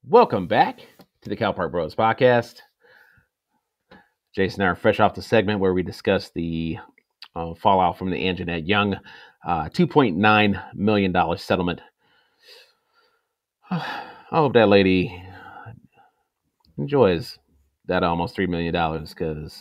Welcome back to the Cal Park Bros podcast. Jason and I are fresh off the segment where we discussed the fallout from the Anjanette Young $2.9 million settlement. I hope that lady enjoys that almost $3 million because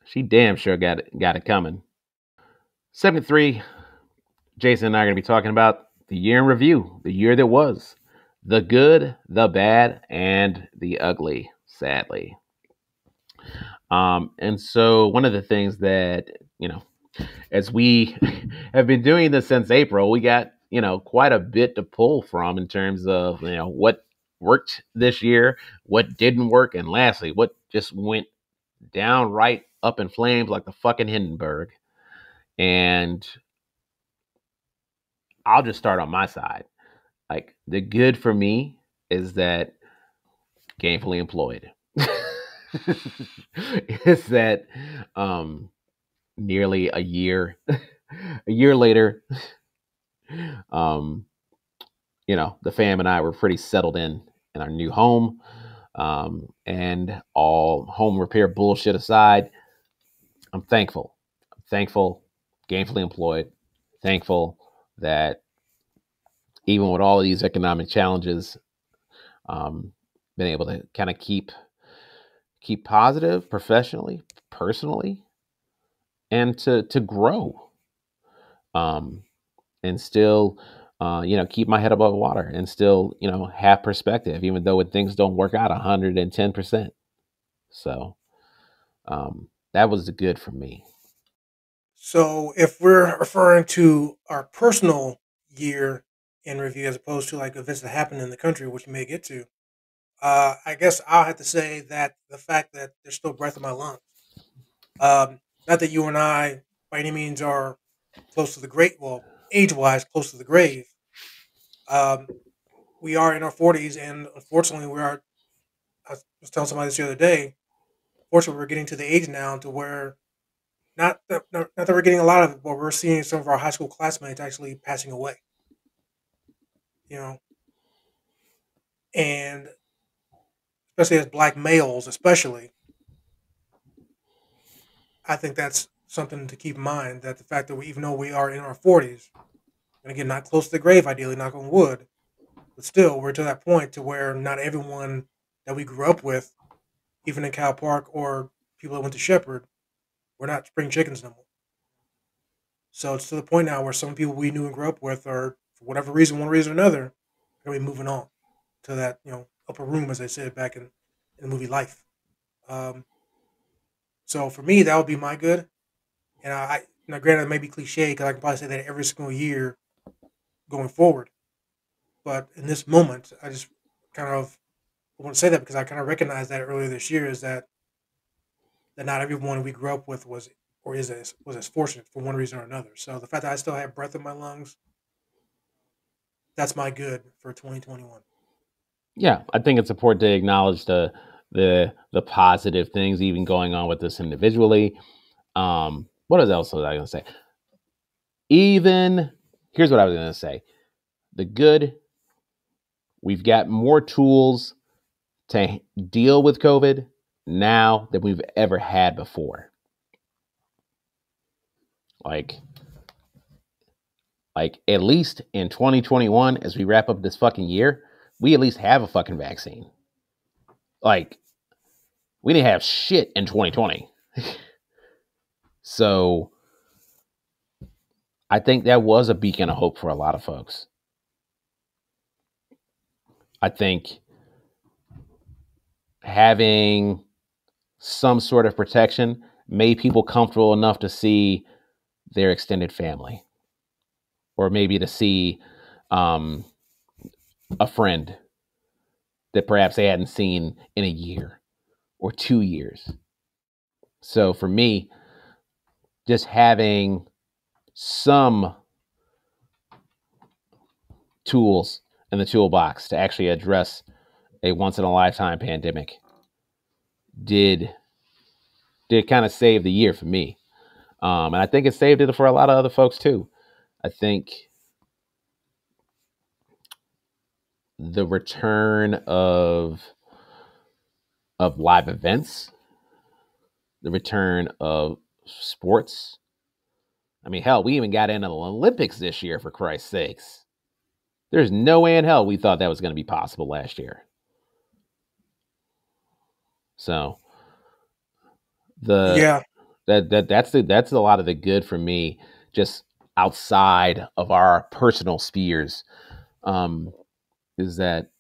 she damn sure got it coming. Segment 3, Jason and I are going to be talking about the year in review, the year that was, the good, the bad, and the ugly, sadly. And so one of the things that, as we have been doing this since April, we got, quite a bit to pull from in terms of, what worked this year, what didn't work, and lastly, what just went downright up in flames like the fucking Hindenburg. And I'll just start on my side. Like, the good for me is that gainfully employed. Is that nearly a year later, the fam and I were pretty settled in our new home, and all home repair bullshit aside, I'm thankful, gainfully employed, thankful that even with all of these economic challenges, been able to kind of keep positive professionally, personally, and to grow, and still, keep my head above water and still, have perspective, even though when things don't work out 110%. So that was the good for me. So if we're referring to our personal year in review as opposed to like events that happened in the country, which we may get to, I guess I'll have to say that the fact that there's still breath in my lungs. Not that you and I by any means are close to the grave, well, age-wise, close to the grave. Um, we are in our 40s, and unfortunately, we are. I was telling somebody this the other day. Fortunately, we're getting to the age now to where not that we're getting a lot of it, but we're seeing some of our high school classmates actually passing away. You know, and especially as black males, especially, I think that's something to keep in mind. That the fact that even though we are in our 40s, and again, not close to the grave, ideally, knock on wood, but still, we're to that point to where not everyone that we grew up with, even in Cal Park or people that went to Shepherd, we're not spring chickens no more. So it's to the point now where some people we knew and grew up with are, for whatever reason, one reason or another, are going to be moving on to that, upper room, as they said back in the movie Life. Um, so for me, that would be my good. And now granted, it may be cliche because I can probably say that every single year going forward. But in this moment, I just kind of want to say that because I kind of recognized that earlier this year is that not everyone we grew up with was or was as fortunate for one reason or another. So the fact that I still have breath in my lungs, that's my good for 2021. Yeah, I think it's important to acknowledge the positive things even going on with us individually. What else was I going to say? Even here's what I was going to say: the good. We've got more tools to deal with COVID now than we've ever had before. Like at least in 2021, as we wrap up this fucking year, we at least have a fucking vaccine. Like, we didn't have shit in 2020. So I think that was a beacon of hope for a lot of folks. I think having some sort of protection made people comfortable enough to see their extended family, or maybe to see a friend that perhaps they hadn't seen in a year or 2 years. So for me, just having some tools in the toolbox to actually address a once in a lifetime pandemic did kind of save the year for me. And I think it saved it for a lot of other folks too. I think the return of live events, the return of sports. I mean, hell, we even got into the Olympics this year, for Christ's sakes. There's no way in hell we thought that was going to be possible last year. So the Yeah, that's a lot of the good for me, just outside of our personal spheres. Um, is that,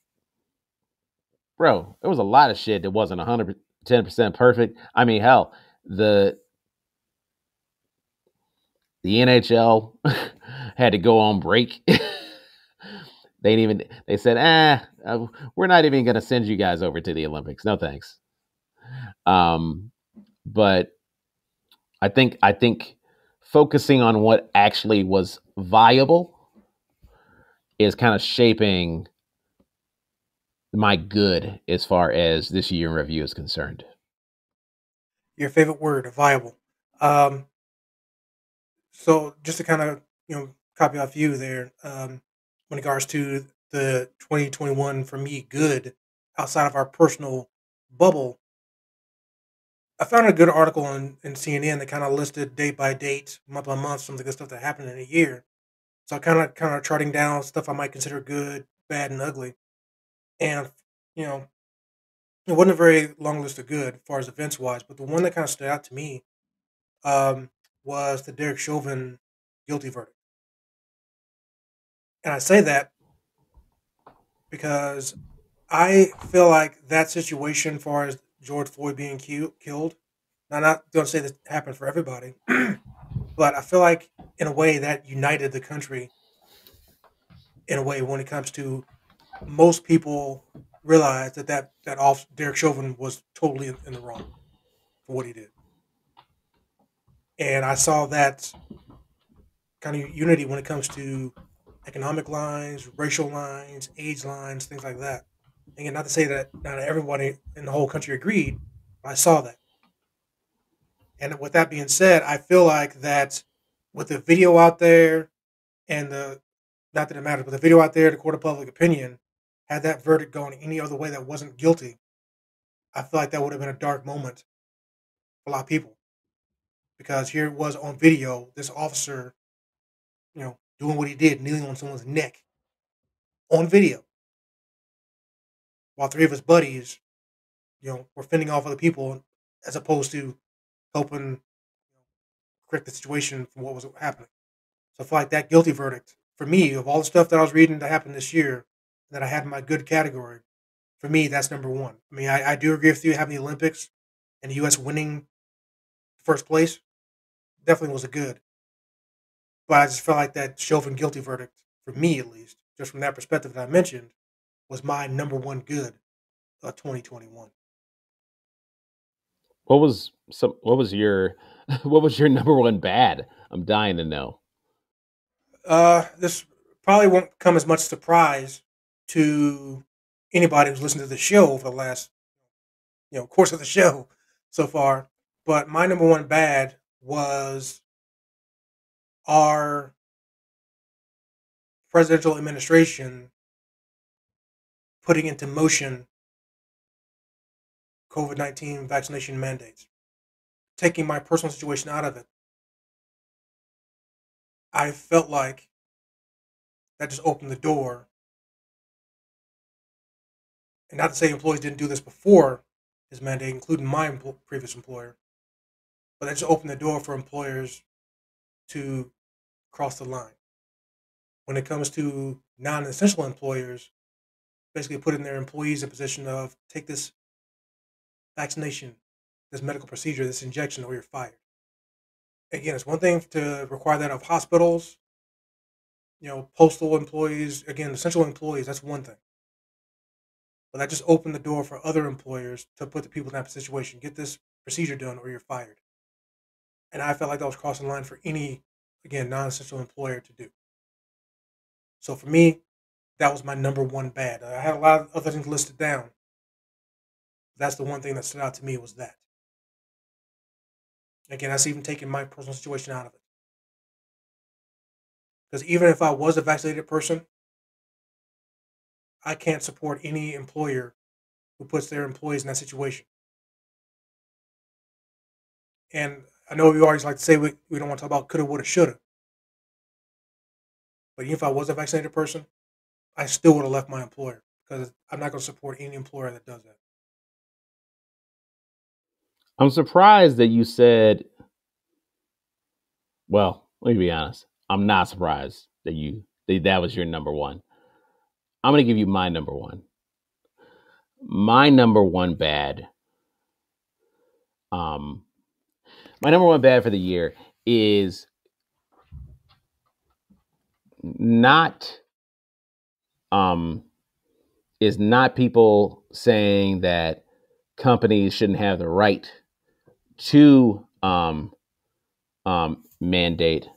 bro? There was a lot of shit that wasn't 110% perfect. I mean, hell, the the NHL had to go on break. They said, we're not even going to send you guys over to the Olympics. No thanks. Um, but I think focusing on what actually was viable is kind of shaping my good as far as this year in review is concerned. your favorite word, viable. Um, so just to kind of copy off you there, when it regards to the 2021 for me good outside of our personal bubble, I found a good article in CNN that kind of listed date by date, month by month, some of the good stuff that happened in a year. So I kind of charting down stuff I might consider good, bad, and ugly. And you know, it wasn't a very long list of good as far as events wise, but the one that kind of stood out to me um, was the Derek Chauvin guilty verdict. And I say that because I feel like that situation, as far as George Floyd being killed, now, I'm not going to say this happened for everybody, but I feel like in a way that united the country in a way when it comes to most people realize that off Derek Chauvin was totally in the wrong for what he did, and I saw that kind of unity when it comes to economic lines, racial lines, age lines, things like that. Again, not to say that not everybody in the whole country agreed, but I saw that. And with that being said, I feel like that with the video out there and the not that it matters, but the video out there, the court of public opinion, had that verdict going any other way that wasn't guilty, I feel like that would have been a dark moment for a lot of people because here it was on video, this officer, doing what he did, kneeling on someone's neck on video, while three of his buddies, were fending off other people as opposed to helping correct the situation from what was happening. So I feel like that guilty verdict, for me, of all the stuff that I was reading that happened this year, that I had in my good category, for me, that's number one. I mean, I do agree with you having the Olympics and the U.S. winning first place definitely was a good. But I just felt like that Chauvin guilty verdict, for me at least, just from that perspective that I mentioned, was my number one good of 2021. What was your what was your number one bad? I'm dying to know. This probably won't come as much surprise to anybody who's listened to the show over the last, course of the show so far. But my number one bad was our presidential administration putting into motion COVID-19 vaccination mandates. Taking my personal situation out of it, I felt like that just opened the door. And not to say employees didn't do this before this mandate, including my previous employer, but that just opened the door for employers to cross the line. When it comes to non-essential employers, basically putting their employees in a position of take this vaccination, this medical procedure, this injection, or you're fired. Again, it's one thing to require that of hospitals, postal employees, again, essential employees, that's one thing. But that just opened the door for other employers to put the people in that situation. Get this procedure done or you're fired. And I felt like that was crossing the line for any, again, non-essential employer to do. So for me, that was my number one bad. I had a lot of other things listed down. That's the one thing that stood out to me was that. Again, that's even taking my personal situation out of it. Because even if I was a vaccinated person, I can't support any employer who puts their employees in that situation. And I know we always like to say we don't want to talk about coulda, woulda, shoulda. But even if I was a vaccinated person, I still would have left my employer because I'm not going to support any employer that does that. I'm surprised that you said, well, let me be honest. I'm not surprised that was your number one. I'm going to give you my number one. My number one bad, um, my number one bad for the year is not um is not people saying that companies shouldn't have the right to mandate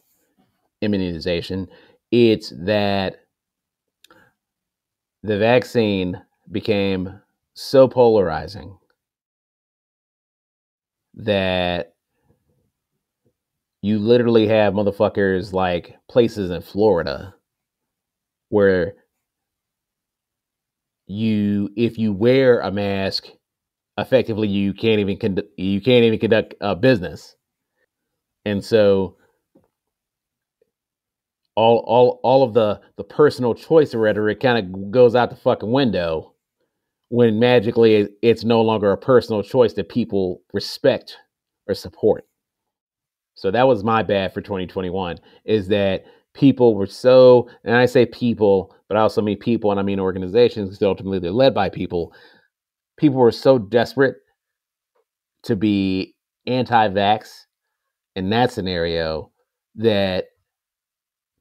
immunization. It's that the vaccine became so polarizing that you literally have motherfuckers like places in Florida where if you wear a mask, effectively you can't even conduct a business. And so all of the personal choice rhetoric kind of goes out the fucking window when magically it's no longer a personal choice that people respect or support. So that was my bad for 2021, is that people were so, and I say people, but I also mean people and I mean organizations because ultimately they're led by people. People were so desperate to be anti-vax in that scenario that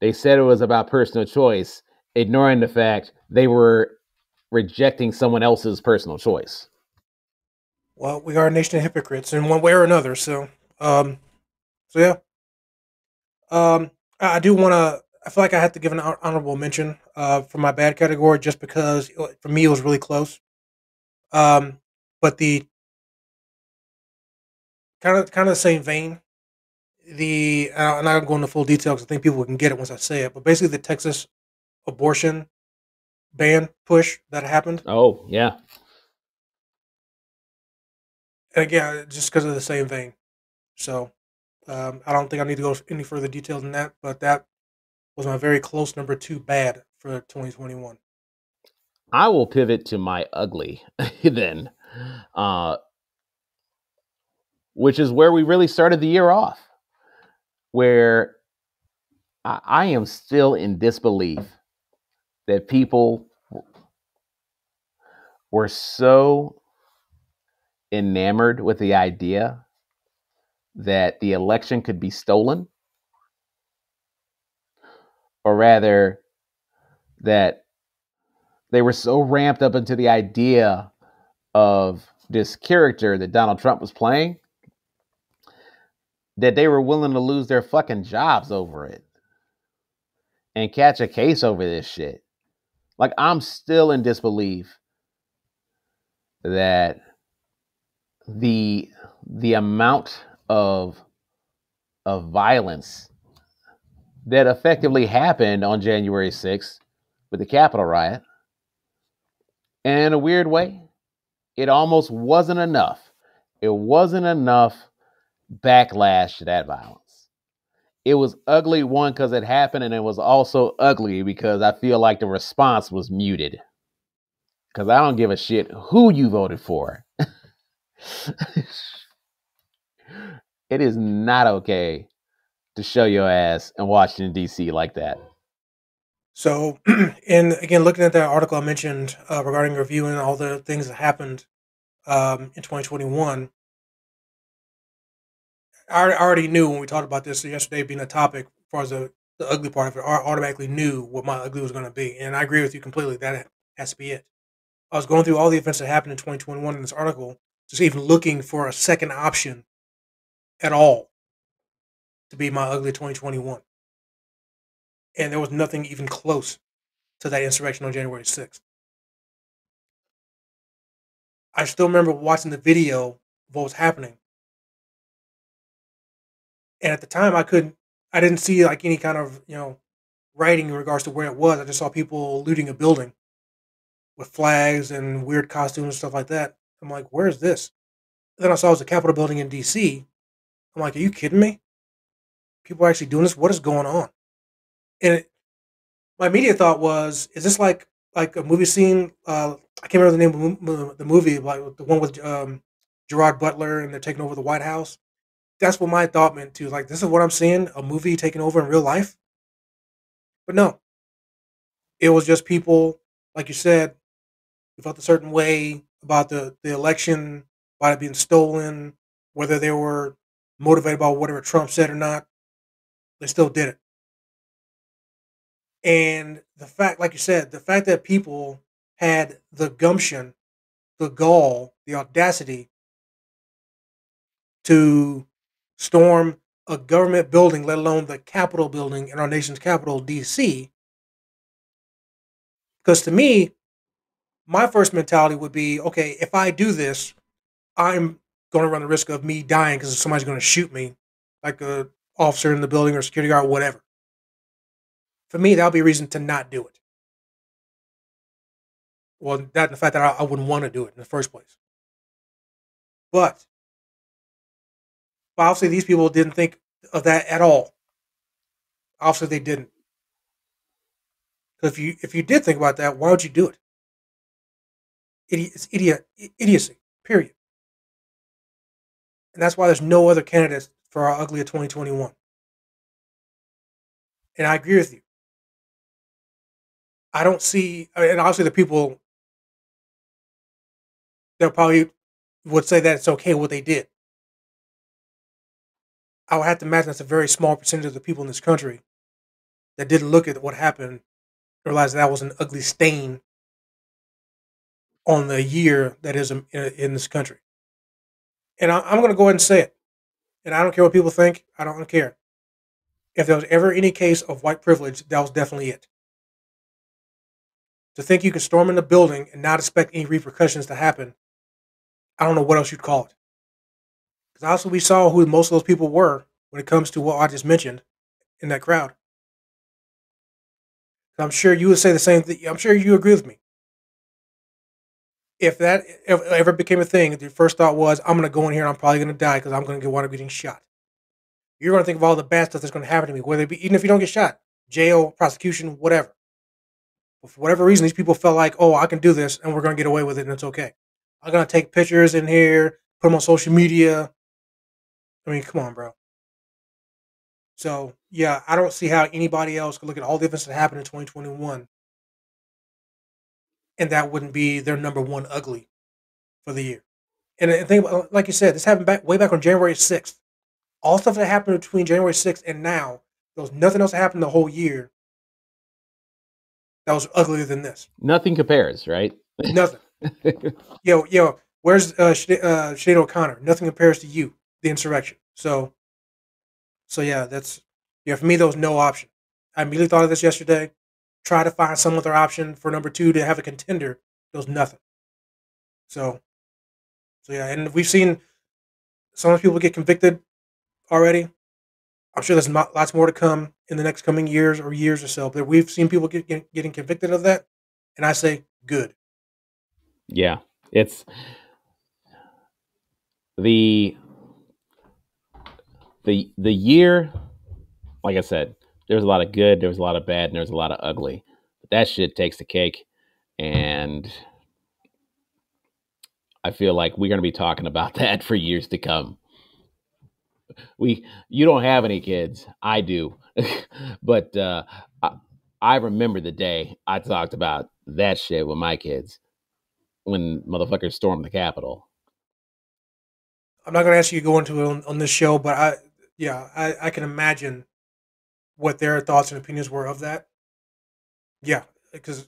they said it was about personal choice, ignoring the fact they were rejecting someone else's personal choice. Well, we are a nation of hypocrites in one way or another. Um, so yeah. I do want to. I feel like I have to give an honorable mention for my bad category just because for me it was really close. Um, but the kind of the same vein. I'm not gonna go into full detail because I think people can get it once I say it. But basically, the Texas abortion ban push that happened. Oh, yeah. And again, just because of the same vein. So I don't think I need to go any further details than that. But that was my very close number two bad for 2021. I will pivot to my ugly then, uh, which is where we really started the year off, where I am still in disbelief that people were so enamored with the idea that the election could be stolen, or rather, that they were so ramped up into the idea of this character that Donald Trump was playing that they were willing to lose their fucking jobs over it and catch a case over this shit. Like, I'm still in disbelief that the amount of violence that effectively happened on January 6th with the Capitol riot, and in a weird way, it almost wasn't enough. It wasn't enough backlash to that violence. It was ugly, one, because it happened, and it was also ugly because I feel like the response was muted. Because I don't give a shit who you voted for. It is not okay to show your ass in Washington, D.C. like that. So, and again, looking at that article I mentioned regarding reviewing all the things that happened in 2021, I already knew when we talked about this yesterday being a topic, as far as the ugly part of it, I automatically knew what my ugly was going to be. And I agree with you completely. That has to be it. I was going through all the events that happened in 2021 in this article, just even looking for a second option at all to be my ugly 2021. And there was nothing even close to that insurrection on January 6th. I still remember watching the video of what was happening. And at the time, I didn't see like any kind of, writing in regards to where it was. I just saw people looting a building. with flags and weird costumes and stuff like that. I'm like, where's this? Then I saw it was the Capitol building in DC. I'm like, are you kidding me? People are actually doing this? What is going on? And my immediate thought was, is this like a movie scene? I can't remember the name of the movie, like the one with Gerard Butler and they're taking over the White House. That's what my thought meant too. Like, this is what I'm seeing, a movie taking over in real life. But no, it was just people, like you said, who felt a certain way about the election, about it being stolen, whether they were motivated by whatever Trump said or not, they still did it. And the fact, like you said, the fact that people had the gumption, the gall, the audacity to storm a government building, let alone the Capitol building in our nation's capital, DC. Because to me, my first mentality would be, okay, if I do this, I'm going to run the risk of me dying because somebody's going to shoot me, like a officer in the building or security guard, or whatever. For me, that would be a reason to not do it. Well, that and the fact that I wouldn't want to do it in the first place. But obviously, these people didn't think of that at all. Obviously, they didn't. Because if you did think about that, why would you do it? It's idiocy. Period. And that's why there's no other candidates for our ugly of 2021. And I agree with you. I don't see, and obviously the people that probably would say that it's okay what they did. I would have to imagine that's a very small percentage of the people in this country that didn't look at what happened and realize that was an ugly stain on the year that is in this country. And I'm going to go ahead and say it. And I don't care what people think. I don't care. If there was ever any case of white privilege, that was definitely it. To think you could storm in the building and not expect any repercussions to happen, I don't know what else you'd call it. Because also we saw who most of those people were when it comes to what I just mentioned in that crowd. I'm sure you would say the same thing. I'm sure you agree with me. If that ever became a thing, your first thought was, I'm going to go in here and I'm probably going to die because I'm going to wind up getting shot. You're going to think of all the bad stuff that's going to happen to me, whether it be, even if you don't get shot, jail, prosecution, whatever. But for whatever reason, these people felt like, oh, I can do this and we're going to get away with it and it's okay. I'm going to take pictures in here, put them on social media. I mean, come on, bro. So, yeah, I don't see how anybody else could look at all the events that happened in 2021 and that wouldn't be their number one ugly for the year. And the thing, like you said, this happened way back on January 6th. All stuff that happened between January 6th and now, there was nothing else that happened the whole year that was uglier than this. Nothing compares, right? Nothing. Yo, where's Sinead O'Connor? Nothing compares to you, the insurrection. So yeah, for me, there was no option. I immediately thought of this yesterday. Try to find some other option for number two to have a contender. There was nothing. So yeah, and we've seen some people get convicted already. I'm sure there's lots more to come in the next coming years or so. But we've seen people getting convicted of that, and I say good. Yeah, it's the year. Like I said, there was a lot of good, there was a lot of bad, and there was a lot of ugly. But that shit takes the cake, and I feel like we're going to be talking about that for years to come. You don't have any kids, I do, but I remember the day I talked about that shit with my kids when motherfuckers stormed the Capitol. I'm not going to ask you to go into it on this show, but I can imagine what their thoughts and opinions were of that. Yeah, because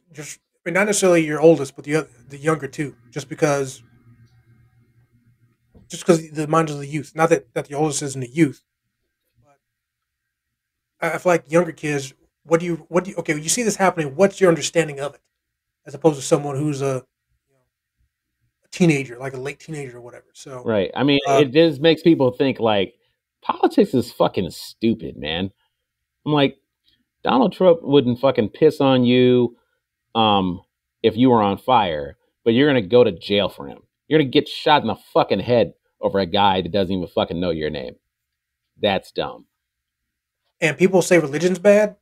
not necessarily your oldest, but the younger too. Just because the minds of the youth. Not that the oldest isn't a youth, but I feel like younger kids. Okay, when you see this happening, what's your understanding of it, as opposed to someone who's a teenager, like a late teenager or whatever. So right. I mean, it just makes people think like politics is fucking stupid, man. I'm like, Donald Trump wouldn't fucking piss on you. if you were on fire, but you're going to go to jail for him. You're going to get shot in the fucking head over a guy that doesn't even fucking know your name. That's dumb. And people say religion's bad.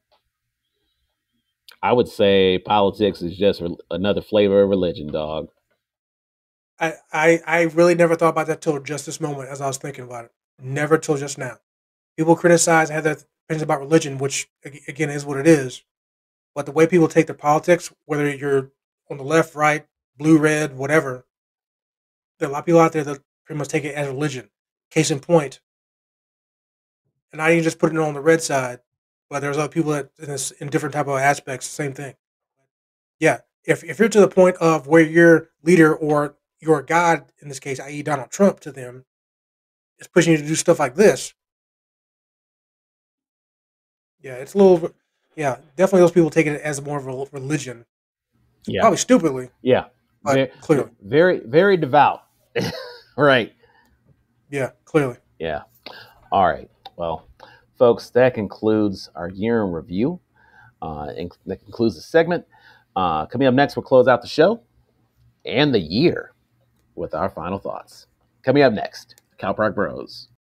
I would say politics is just another flavor of religion, dog. I really never thought about that till just this moment as I was thinking about it. Never till just now. People criticize and have their opinions about religion, which again is what it is. But the way people take their politics, whether you're on the left, right, blue, red, whatever, there are a lot of people out there that pretty much take it as religion. Case in point, and I even just put it on the red side, but there's other people that in different type of aspects, same thing. Yeah, if you're to the point of where your leader or your God, in this case, i.e., Donald Trump, to them, is pushing you to do stuff like this, yeah, it's a little, yeah, definitely those people take it as more of a religion, Yeah. probably stupidly, Yeah. but clearly. Very, very devout. Right. Yeah, clearly. Yeah. All right. Well, folks, that concludes our year in review. And that concludes the segment. Coming up next, we'll close out the show and the year with our final thoughts. Coming up next, Cal Park Bros.